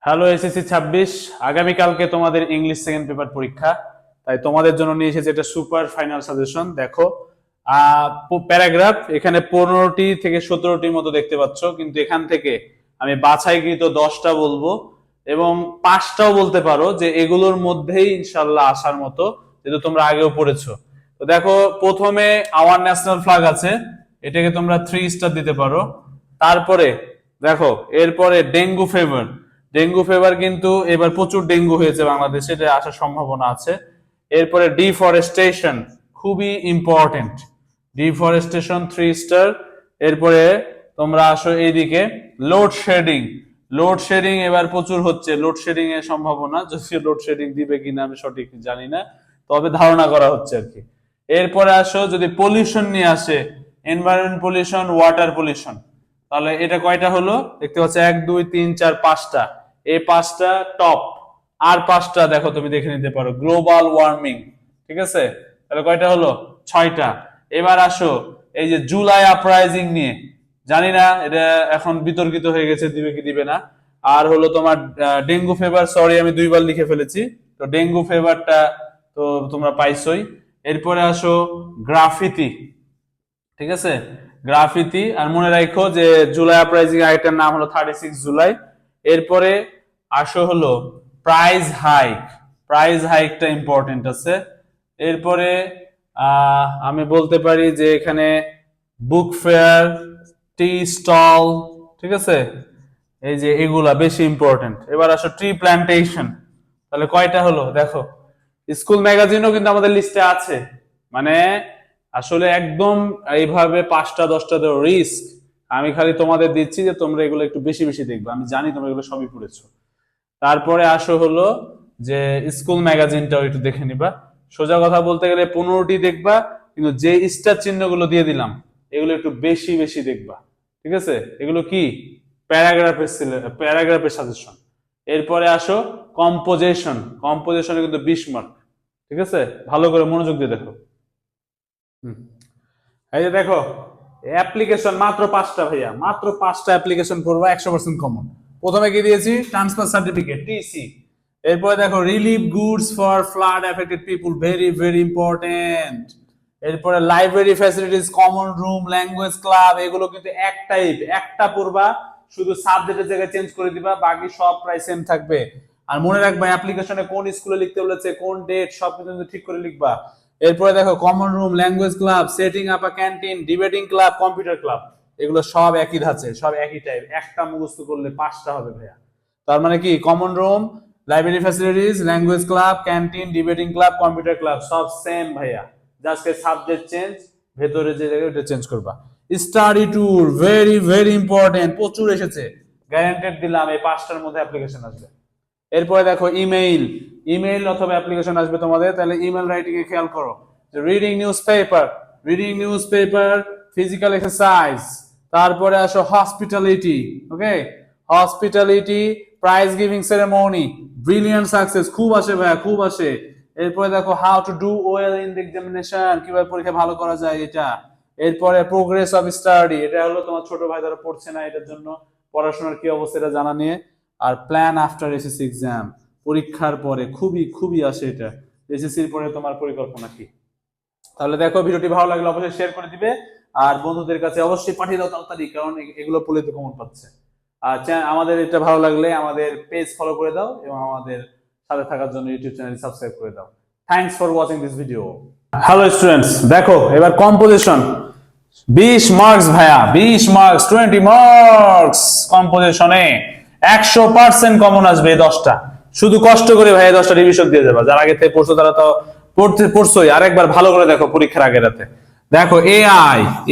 Hello SSC 26, আগামীকালকে তোমাদের English second paper পরীক্ষা। তাই তোমাদের জন্য নিয়ে এসেছে একটা সুপার ফাইনাল সাজেশন। দেখো প্যারাগ্রাফ এখানে 15টি থেকে 17টির মতো দেখতে পাচ্ছ, কিন্তু এখান থেকে আমি বাছাইকৃত 10টা বলবো এবং 5টাও বলতে পারো যে এগুলোর মধ্যেই ইনশাল্লাহ আসার মতো, যেহেতু তোমরা আগেও পড়েছো। তো দেখো, প্রথমে আওয়ার ন্যাশনাল ফ্ল্যাগ আছে, এটাকে তোমরা 3 স্টার দিতে পারো। তারপরে দেখো, এরপরে ডেঙ্গু ফিভার। ডেঙ্গু ফিভার কিন্তু এবার প্রচুর ডেঙ্গু হয়েছে বাংলাদেশে, এটা আসার সম্ভাবনা আছে। এরপরে ডিফরেস্টেশন, খুবই ইম্পর্টেন্ট, ডিফরেস্টেশন 3 স্টার। এরপরে তোমরা আসো এইদিকে, লোডশেডিং। লোডশেডিং এবার প্রচুর হচ্ছে, লোডশেডিং এর সম্ভাবনা, যদি লোডশেডিং দিবে কিনা আমি সঠিক জানি না, তবে ধারণা করা হচ্ছে আর কি। এরপরে আসো যদি পলিউশন নিয়ে আসে, এনভায়রনমেন্ট পলিউশন, ওয়াটার পলিউশন, তাহলে এটা কয়টা হলো দেখতে পাচ্ছ, 1 2 3 4 5টা। এই 5টা টপ, আর 5টা দেখো তুমি দেখে নিতে পারো। গ্লোবাল ওয়ার্মিং, ঠিক আছে, তাহলে কয়টা হলো? 6টা। এবার আসো এই যে জুলাই আপরাইজিং নিয়ে, জানি না এটা এখন বিতর্কিত হয়ে গেছে, দিবে কি দিবে না। আর হলো তোমার ডেঙ্গু ফিভার, সরি আমি 2বার লিখে ফেলেছি, তো ডেঙ্গু ফিভারটা তো তোমরা পাইছোই। এরপরে আসো গ্রাফিতি, ঠিক আছে, গ্রাফিতি। আর মনে রাখো যে জুলাই আপরাইজিং আইটের নাম হলো 36 জুলাই। এরপরে আসো হলো প্রাইস হাইক, প্রাইস হাইকটা ইম্পর্টেন্ট আছে। এরপরে আমি বলতে পারি যে এখানে বুক ফেয়ার, টি স্টল, ঠিক আছে, এই যে এগুলা বেশি ইম্পর্টেন্ট। এবার আসো ট্রি প্ল্যান্টেশন, তাহলে কয়টা হলো দেখো। স্কুল ম্যাগাজিনও কিন্তু আমাদের লিস্টে আছে, মানে আসলে একদম এইভাবে 5টা 10টা দেওয়া রিস্ক। আমি খালি তোমাদের দিচ্ছি যে তোমরা এগুলো একটু বেশি বেশি দেখবে, আমি জানি তোমরা এগুলো সবই পড়েছো। তারপরে আসো হলো যে স্কুল ম্যাগাজিনটাও একটু দেখে নিবা। সোজা কথা বলতে গেলে 15টি দেখবা, কিন্তু যে স্টার চিহ্নগুলো দিয়ে দিলাম এগুলো একটু বেশি বেশি দেখবা, ঠিক আছে। এগুলো কি? প্যারাগ্রাফের সাজেশন। এরপরে আসো কম্পোজিশন, কম্পোজিশনে কিন্তু 20 মার্ক, ঠিক আছে, ভালো করে মনোযোগ দিয়ে দেখো। এই যে দেখো, অ্যাপ্লিকেশন মাত্র 5টা ভাইয়া, মাত্র 5টা অ্যাপ্লিকেশন করবা, 100% কমন। প্রথমে কি দিয়েছি? Transfer certificate, TC. এরপরে দেখো relief goods for flood affected people, very very important. এরপরে library facilities, common room, language club, এগুলো কিন্তু একটা পড়বা, শুধু সাবজেক্টের জায়গায় চেঞ্জ করে দিবা, বাকি সব প্রায় সেম থাকবে। আর মনে রাখবা অ্যাপ্লিকেশনে কোন স্কুলে লিখতে বলেছে, কোন ডেট, সব কিন্তু ঠিক করে লিখবা। এরপরে দেখো common room, language club, setting up আ canteen, debating club, computer club, এগুলো সব একই ধাঁচে, সব একই টাইপ। একটা মুখস্থ করলে 5টা হবে ভাইয়া। তার মানে কি, common room, library facilities, language club, canteen, debating club, computer club, সব সেম ভাইয়া, জাস্ট সাবজেক্ট চেঞ্জ, ভেতরে যে জায়গায় ওটা চেঞ্জ করবা। Study tour, very very important, প্রচুর এসেছে, গ্যারান্টেড দিলাম এই 5টার মধ্যে অ্যাপ্লিকেশন আসবে। এরপরে দেখো ইমেইল, ইমেইল অথবা অ্যাপ্লিকেশন আসবে তোমাদের, তাহলে ইমেল রাইটিং এ খেয়াল করো। Reading newspaper, physical exercise. তারপরে আসো hospitality, okay, hospitality, prize giving ceremony, brilliant success, খুব আসে ভাইয়া, খুব আসে। এরপরে দেখো how to do well in the examination, কিভাবে পরীক্ষা ভালো করা যায় এটা। এরপরে প্রোগ্রেস অফ স্টাডি, এটা হলো তোমার ছোট ভাই যারা পড়ছে না, এটার জন্য পড়াশোনার কি অবস্থা এটা জানা নিয়ে। আর প্ল্যান আফটার এসএসসি এক্সাম, পরীক্ষার পরে খুবই খুবই আসে এটা, এসএসসির পরে তোমার পরিকল্পনা কি। তাহলে দেখো, ভিডিওটি ভালো লাগলে অবশ্যই শেয়ার করে দিবে, আর বন্ধুদের কাছে অবশ্যই পাঠিয়ে দাও তাড়াতাড়ি, কারণ এগুলো পড়লে তো কমন পাচ্ছে। আর আমাদের এটা ভালো লাগলে আমাদের পেজ ফলো করে দাও এবং আমাদের সাথে থাকার জন্য ইউটিউব চ্যানেল সাবস্ক্রাইব করে দাও। Thanks for watching this video. Hello students, দেখো এবার কম্পোজিশন, 20 মার্কস ভাইয়া, 20 মার্কস, 20 মার্কস কম্পোজিশনে, 100% কমন আসবে এই 10টা। শুধু কষ্ট করে ভাই 10টা রিভিশন দিয়ে যাবা, যারা আগে থেকে পড়ছো তারা তো পড়ছোই, আরেকবার ভালো করে দেখো পরীক্ষার আগে রাতে। দেখো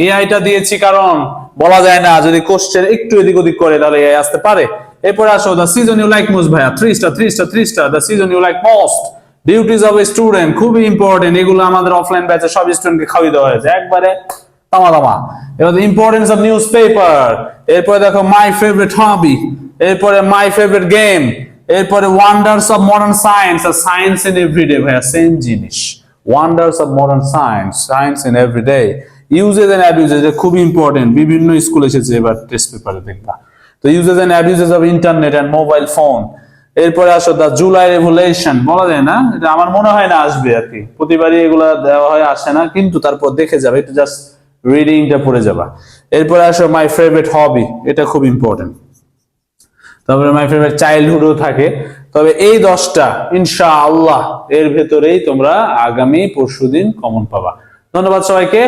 এআইটা দিয়েছি, কারণ বলা যায় না, যদি কোশ্চেন একটু এদিক ওদিক করে তাহলে এআই আসতে পারে। এরপর আসো the season you like most ভাইয়া, 3 star 3 star 3 star, the season you like most, duties of a student, খুবই ইম্পর্টেন্ট, এগুলো আমাদের অফলাইন ব্যাচে সব স্টুডেন্টকে খাওয়িয়ে দেওয়া হয়েছে একবারে তামা তামা। এবার ইম্পর্টেন্স অফ নিউজ পেপার, এরপরে দেখো মাই ফেভারিট হবি, এরপরে মাই ফেভারিট গেম, এরপরে ওয়ান্ডার্স অফ মডার্ন সায়েন্স, আর সায়েন্স ইন এভরিডে ভাইয়া সেম জিনিস, wonders of modern science, science in everyday, uses and abuses, এটা খুব ইম্পর্টেন্ট, বিভিন্ন স্কুল এসেছে এবার টেস্ট পেপারে দেখবা। তো uses and abuses of internet and mobile phone. এরপরে আসো দ্য জুলাই রেভলিউশন, বলা যায় না, এটা আমার মনে হয় না আসবে আর কি, প্রতিবারই এগুলা দেওয়া হয়, আসে না, কিন্তু তারপর দেখে যাবে, একটু জাস্ট রিডিংটা পড়ে যাবা। এরপরে আসো মাই ফেভারিট হবি, এটা খুব ইম্পর্টেন্ট। তারপরে মাই ফেভারিট চাইল্ডহুডও থাকে। তবে এই 10টা ইনশাআল্লাহ এর ভেতরেই তোমরা আগামী পরশুদিন কমন পাবা। ধন্যবাদ সবাইকে।